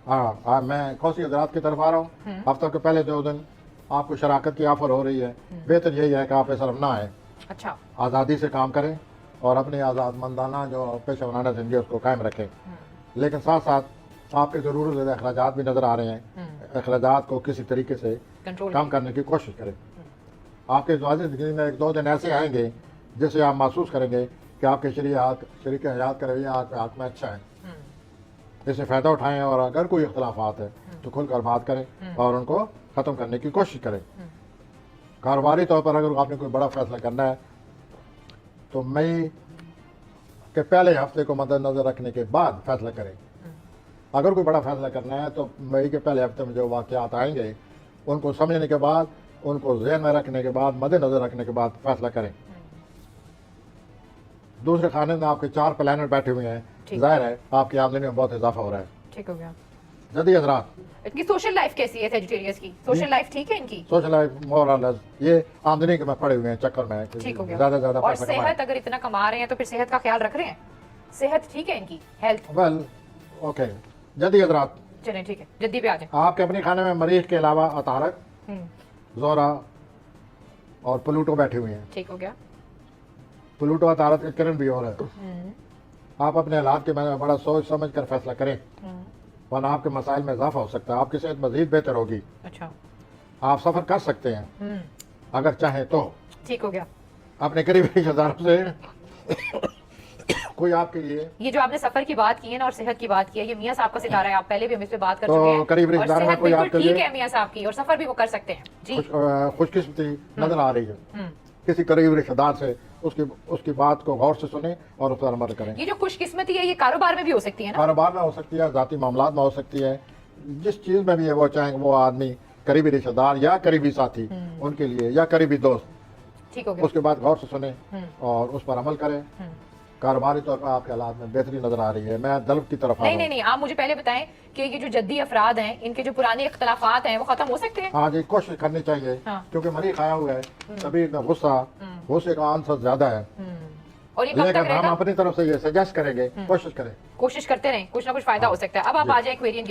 हाँ मैं कौसी हजरात की तरफ आ रहा हूँ। हफ्ते के पहले 2 दिन आपको शराकत की ऑफर हो रही है। बेहतर यही है कि आप इस तरफ ना आए, अच्छा, आज़ादी से काम करें और अपनी आज़ादमंदाना जो पेशा वराना ज़िंदगी उसको कायम रखें। लेकिन साथ साथ आपके ज़रूर अखराजात भी नज़र आ रहे हैं। अखराजात को किसी तरीके से कम करने की कोशिश करें। आपके ज़िंदगी में 1-2 दिन ऐसे आएंगे जिससे आप महसूस करेंगे कि आपके शरीक हयात का रवैया आपके हाथ में अच्छा है। इससे फ़ायदा उठाएं और अगर कोई इख्तलाफात है तो खुलकर बात करें और उनको ख़त्म करने की कोशिश करें। कारोबारी तौर पर अगर आपने कोई बड़ा फैसला करना है तो मई के पहले हफ्ते को मद्देनजर रखने के बाद फैसला करें। अगर कोई बड़ा फैसला करना है तो मई के पहले हफ्ते में जो वाक़यात आएंगे उनको समझने के बाद, उनको ज़हन में रखने के बाद, मद्देनजर रखने के बाद फैसला करें। दूसरे खाने में आपके 4 प्लानट बैठे हुए हैं, जाहिर है आपकी आमदनी में बहुत इजाफा हो रहा है। ठीक हो गया। जदी हजरात, इनकी सोशल लाइफ कैसी है सेजिटेरियस की? सोशल लाइफ ठीक है इनकी? सोशल लाइफ मोर और लेस ये आमदनी के में पड़े हुए हैं चक्कर में। ठीक हो गया। ज्यादा और पैसा कमाएं। सेहत अगर इतना कमा रहे हैं तो फिर सेहत का ख्याल रख रहे हैं? सेहत ठीक है इनकी? हेल्थ? Well okay. जदी हजरात, चलें ठीक है, जल्दी पे आ जाए। आपके अपने खाने में मरीज के अलावा अतारक, जोरा और प्लूटो बैठे हुए हैं। ठीक हो गया। प्लूटो अतारक का किरण भी और है। आप अपने हालात के बारे में बड़ा सोच समझ कर फैसला करें, वरना आपके मसाइल में इजाफा हो सकता है। आपकी सेहत मजीद बेहतर होगी। अच्छा, आप सफर कर सकते हैं अगर चाहें तो। ठीक हो गया। अपने करीबी रिश्तेदारों से कोई आपके लिए, ये जो आपने सफर की बात की है ना और सेहत की बात की है, ये मियां साहब का सितारा है। आप पहले भी हम इस पे बात कर तो चुके हैं। करीब और रिश्तेदारों में सेहत कोई बिल्कुल आपके ठीक लिए है मियां साहब की, और सफर भी वो कर सकते हैं जी। खुशकिस्मती नजर आ रही है। किसी करीबी रिश्तेदार से उसकी बात को गौर से सुने और उस पर अमल करें। ये जो खुशकिस्मती है ये कारोबार में भी हो सकती है ना? कारोबार में हो सकती है, जाती मामलात में हो सकती है, जिस चीज में भी है वो चाहे वो आदमी करीबी रिश्तेदार या करीबी साथी उनके लिए या करीबी दोस्त, ठीक हो गया। उसके बाद गौर से सुने और उस पर अमल करें। कारोबारी तौर पर आपके हालात में बेहतरी नजर आ रही है। मैं दल्ब की तरफ आ रहा हूं। नहीं, आप मुझे पहले बताएं कि ये जो जद्दी अफराद हैं इनके जो पुराने इख्तलाफात हैं वो खत्म हो सकते हैं? हाँ जी, कोशिश करनी चाहिए। हाँ। क्योंकि मरी खाया हुआ है, तभी गुस्से का आंसर ज्यादा है। और ये कब तक लेकिन हम रहेगा? अपनी तरफ से ये सजेस्ट करेंगे, कोशिश करें। कोशिश करते रहें, कुछ ना कुछ फायदा हो सकता है। अब आप आ जाए क्वेरियन